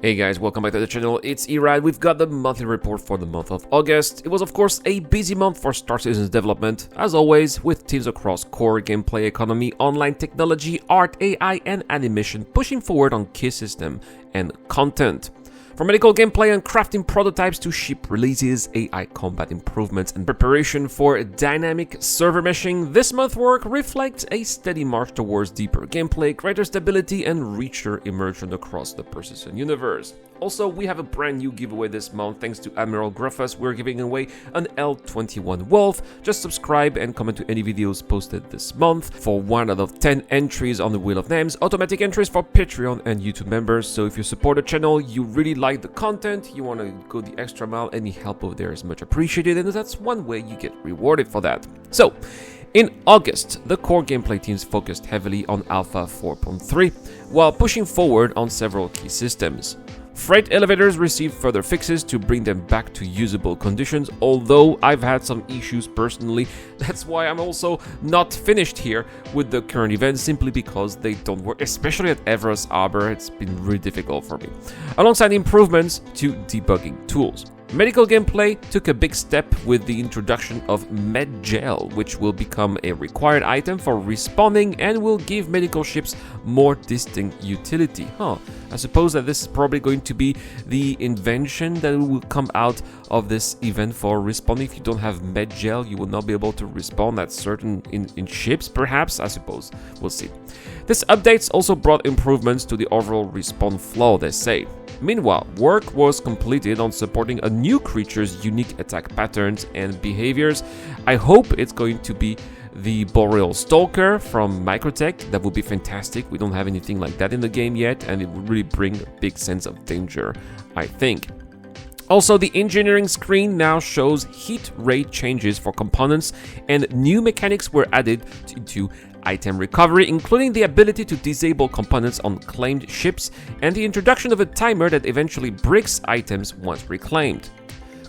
Hey guys, welcome back to the channel, it's Erad. We've got the monthly report for the month of August. It was of course a busy month for Star Citizen's development, as always, with teams across core, gameplay, economy, online technology, art, AI, and animation pushing forward on key system and content. From medical gameplay and crafting prototypes to ship releases, AI combat improvements, and preparation for dynamic server meshing, this month's work reflects a steady march towards deeper gameplay, greater stability, and richer immersion across the persistent universe. Also, we have a brand new giveaway this month thanks to Admiral Gruffus. We're giving away an L21 Wolf. Just subscribe and comment to any videos posted this month for 1 out of 10 entries on the Wheel of Names, automatic entries for Patreon and YouTube members. So if you support the channel, you really like the content, you want to go the extra mile, any help over there is much appreciated, and that's one way you get rewarded for that. So, in August, the core gameplay teams focused heavily on Alpha 4.3, while pushing forward on several key systems. Freight elevators received further fixes to bring them back to usable conditions, although I've had some issues personally. That's why I'm also not finished here with the current event, simply because they don't work, especially at Everest Arbor. It's been really difficult for me. Alongside improvements to debugging tools. Medical gameplay took a big step with the introduction of MedGel, which will become a required item for respawning and will give medical ships more distinct utility. I suppose that this is probably going to be the invention that will come out of this event for respawning. If you don't have MedGel, you will not be able to respawn at certain in ships, perhaps. I suppose. We'll see. This updates also brought improvements to the overall respawn flow, they say. Meanwhile, work was completed on supporting a new creature's unique attack patterns and behaviors. I hope it's going to be the Boreal Stalker from Microtech. That would be fantastic. We don't have anything like that in the game yet, and it would really bring a big sense of danger, I think. Also, the engineering screen now shows heat rate changes for components, and new mechanics were added to item recovery, including the ability to disable components on claimed ships and the introduction of a timer that eventually breaks items once reclaimed.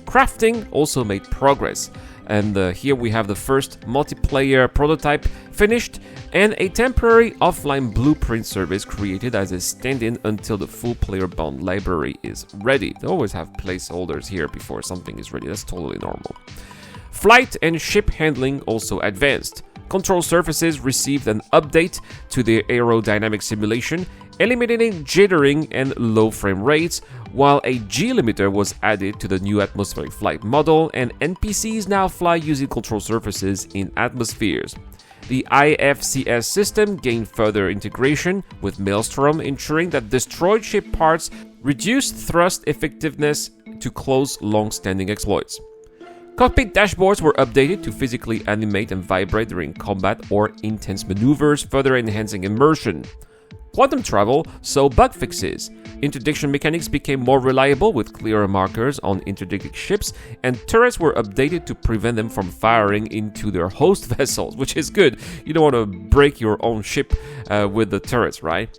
Crafting also made progress, and here we have the first multiplayer prototype finished and a temporary offline blueprint service created as a stand-in until the full player bound library is ready. They always have placeholders here before something is ready. That's totally normal. Flight and ship handling also advanced. Control surfaces received an update to the aerodynamic simulation, eliminating jittering and low frame rates, while a G limiter was added to the new atmospheric flight model, and NPCs now fly using control surfaces in atmospheres. The IFCS system gained further integration with Maelstrom, ensuring that destroyed ship parts reduced thrust effectiveness to close long-standing exploits. Cockpit dashboards were updated to physically animate and vibrate during combat or intense maneuvers, further enhancing immersion. Quantum travel saw bug fixes. Interdiction mechanics became more reliable with clearer markers on interdicted ships, and turrets were updated to prevent them from firing into their host vessels, which is good. You don't want to break your own ship with the turrets, right?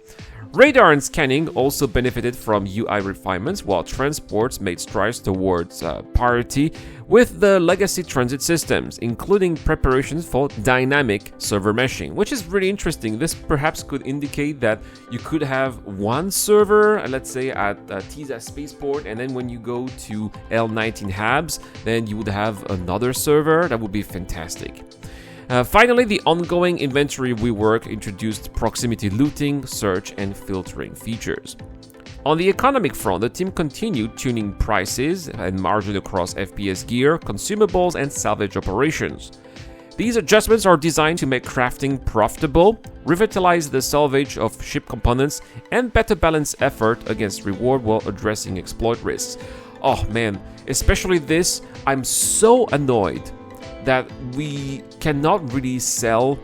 Radar and scanning also benefited from UI refinements, while transports made strides towards parity with the legacy transit systems, including preparations for dynamic server meshing, which is really interesting. This perhaps could indicate that you could have one server, let's say at Tisa Spaceport, and then when you go to L19 Habs, then you would have another server. That would be fantastic. Finally, the ongoing inventory rework introduced proximity looting, search, and filtering features. On the economic front, the team continued tuning prices and margin across FPS gear, consumables, and salvage operations. These adjustments are designed to make crafting profitable, revitalize the salvage of ship components, and better balance effort against reward while addressing exploit risks. Oh man, especially this, I'm so annoyed that we cannot really sell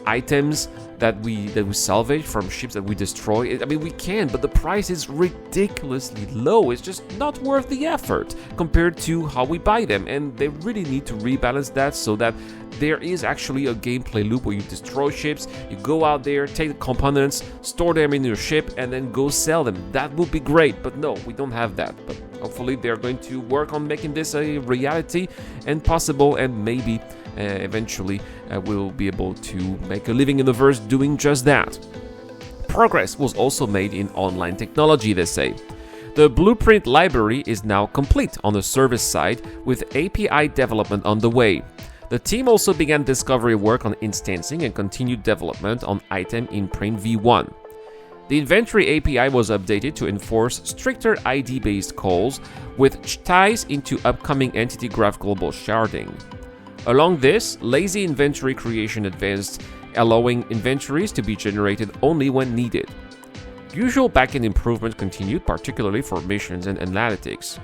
items that we salvage from ships that we destroy. I mean, we can, but the price is ridiculously low. It's just not worth the effort compared to how we buy them, and they really need to rebalance that so that there is actually a gameplay loop where you destroy ships, you go out there, take the components, store them in your ship, and then go sell them. That would be great, but no, we don't have that. But hopefully they're going to work on making this a reality and possible, and maybe eventually we'll be able to make a living in the verse doing just that. Progress was also made in online technology, they say. The blueprint library is now complete on the service side with API development on the way. The team also began discovery work on instancing and continued development on item imprint v1. The inventory API was updated to enforce stricter ID-based calls, which ties into upcoming Entity Graph global sharding. Along this, lazy inventory creation advanced, allowing inventories to be generated only when needed. Usual backend improvement continued, particularly for missions and analytics.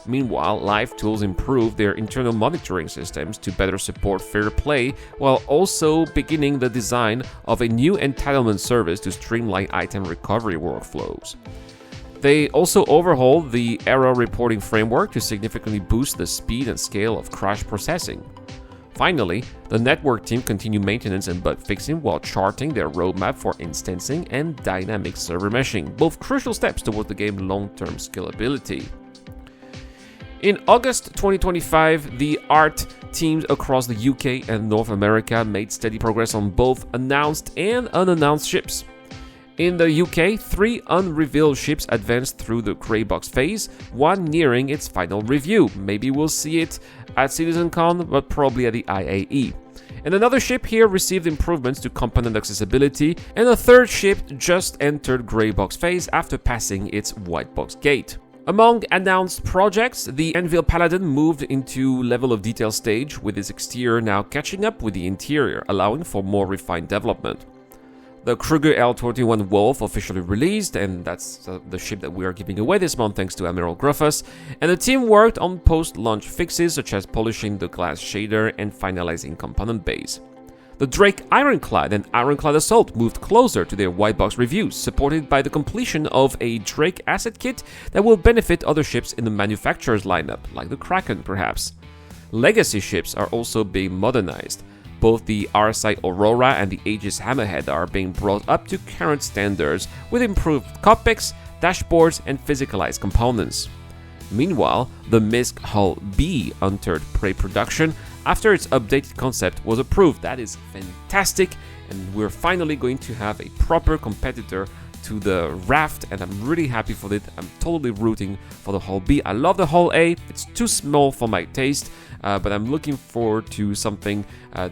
Meanwhile, live tools improved their internal monitoring systems to better support fair play, while also beginning the design of a new entitlement service to streamline item recovery workflows. They also overhauled the error reporting framework to significantly boost the speed and scale of crash processing. Finally, the network team continued maintenance and bug fixing while charting their roadmap for instancing and dynamic server meshing, both crucial steps toward the game's long-term scalability. In August 2025, the ART teams across the UK and North America made steady progress on both announced and unannounced ships. In the UK, 3 unrevealed ships advanced through the grey box phase, one nearing its final review. Maybe we'll see it at CitizenCon, but probably at the IAE. And another ship here received improvements to component accessibility, and a third ship just entered grey box phase after passing its white box gate. Among announced projects, the Anvil Paladin moved into level of detail stage, with its exterior now catching up with the interior, allowing for more refined development. The Kruger L21 Wolf officially released, and that's the ship that we are giving away this month thanks to Admiral Gruffus, and the team worked on post-launch fixes such as polishing the glass shader and finalizing component base. The Drake Ironclad and Ironclad Assault moved closer to their white box reviews, supported by the completion of a Drake asset kit that will benefit other ships in the manufacturer's lineup, like the Kraken perhaps. Legacy ships are also being modernized. Both the RSI Aurora and the Aegis Hammerhead are being brought up to current standards with improved cockpits, dashboards, and physicalized components. Meanwhile, the MISC Hull B entered pre-production after its updated concept was approved. That is fantastic, and we're finally going to have a proper competitor to the Raft, and I'm really happy for it. I'm totally rooting for the Hull B. I love the Hull A. It's too small for my taste, but I'm looking forward to something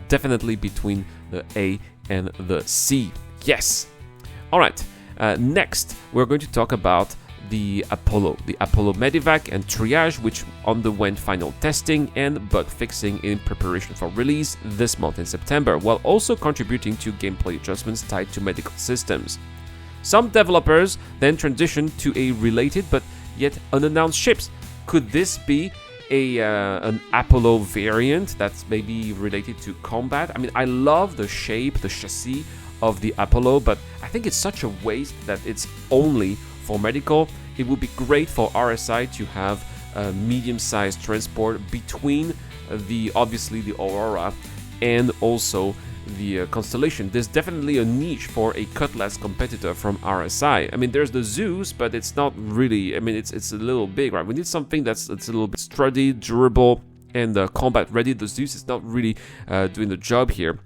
definitely between the A and the C. Yes! Alright, next we're going to talk about the Apollo Medivac and Triage, which underwent final testing and bug fixing in preparation for release this month in September, while also contributing to gameplay adjustments tied to medical systems. Some developers then transitioned to a related but yet unannounced ships. Could this be an Apollo variant that's maybe related to combat? I mean, I love the shape, the chassis of the Apollo, but I think it's such a waste that it's only for medical. It would be great for RSI to have a medium-sized transport between obviously the Aurora and also the Constellation. There's definitely a niche for a Cutlass competitor from RSI. I mean, there's the Zeus, but it's not really, I mean, it's a little big, right? We need something that's a little bit sturdy, durable, and combat ready. The Zeus is not really doing the job here.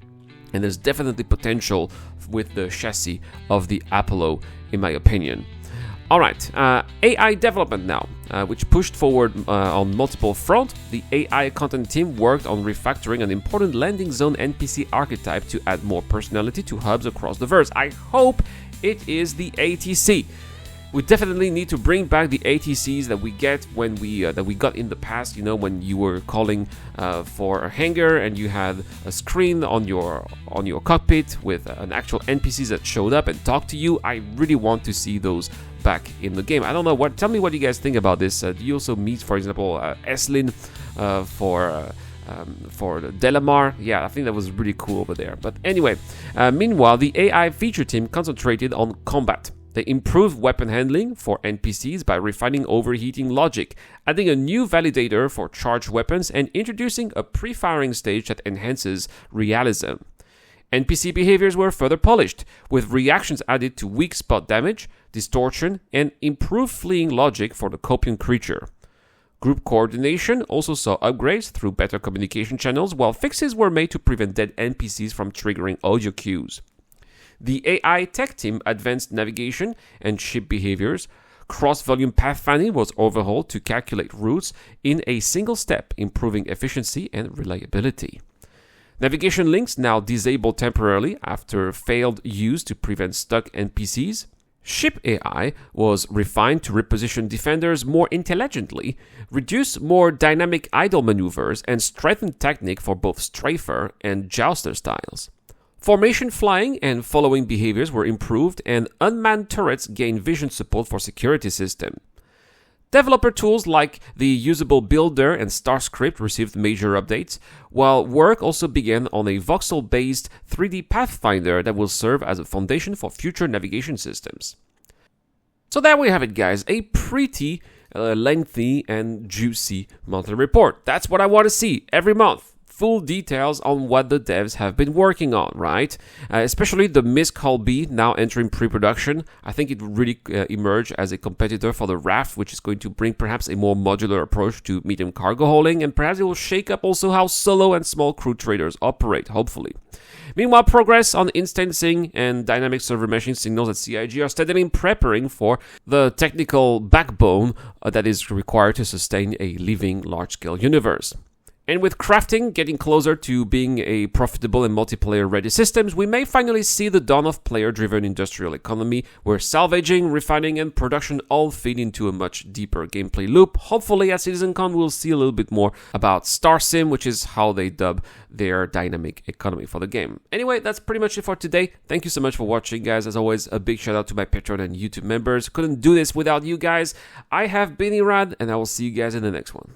And there's definitely potential with the chassis of the Apollo, in my opinion. Alright, AI development now, which pushed forward on multiple fronts. The AI content team worked on refactoring an important landing zone NPC archetype to add more personality to hubs across the verse. I hope it is the ATC. We definitely need to bring back the ATCs that we get when that we got in the past. You know, when you were calling for a hangar and you had a screen on your cockpit with an actual NPCs that showed up and talked to you. I really want to see those back in the game. I don't know tell me what you guys think about this. Do you also meet, for example, Eslin for the Delamar? Yeah, I think that was really cool over there. But anyway, meanwhile, the AI feature team concentrated on combat. They improved weapon handling for NPCs by refining overheating logic, adding a new validator for charged weapons, and introducing a pre-firing stage that enhances realism. NPC behaviors were further polished, with reactions added to weak spot damage, distortion, and improved fleeing logic for the Copian creature. Group coordination also saw upgrades through better communication channels, while fixes were made to prevent dead NPCs from triggering audio cues. The AI tech team advanced navigation and ship behaviors, Cross-volume pathfinding was overhauled to calculate routes in a single step, improving efficiency and reliability. Navigation links now disabled temporarily after failed use to prevent stuck NPCs. Ship AI was refined to reposition defenders more intelligently, reduce more dynamic idle maneuvers, and strengthen technique for both strafer and jouster styles. Formation flying and following behaviors were improved, and unmanned turrets gained vision support for security system. Developer tools like the Usable Builder and StarScript received major updates, while work also began on a voxel-based 3D Pathfinder that will serve as a foundation for future navigation systems. So there we have it, guys, a pretty lengthy and juicy monthly report. That's what I want to see every month. Full details on what the devs have been working on, right? Especially the Mist Hull B now entering pre-production. I think it really emerged as a competitor for the Raft, which is going to bring perhaps a more modular approach to medium cargo hauling, and perhaps it will shake up also how solo and small crew traders operate, hopefully. Meanwhile, progress on instancing and dynamic server meshing signals at CIG are steadily preparing for the technical backbone that is required to sustain a living large-scale universe. And with crafting getting closer to being a profitable and multiplayer-ready systems, we may finally see the dawn of player-driven industrial economy, where salvaging, refining, and production all feed into a much deeper gameplay loop. Hopefully, at CitizenCon, we'll see a little bit more about StarSim, which is how they dub their dynamic economy for the game. Anyway, that's pretty much it for today. Thank you so much for watching, guys. As always, a big shout out to my Patreon and YouTube members. Couldn't do this without you guys. I have been Irad, and I will see you guys in the next one.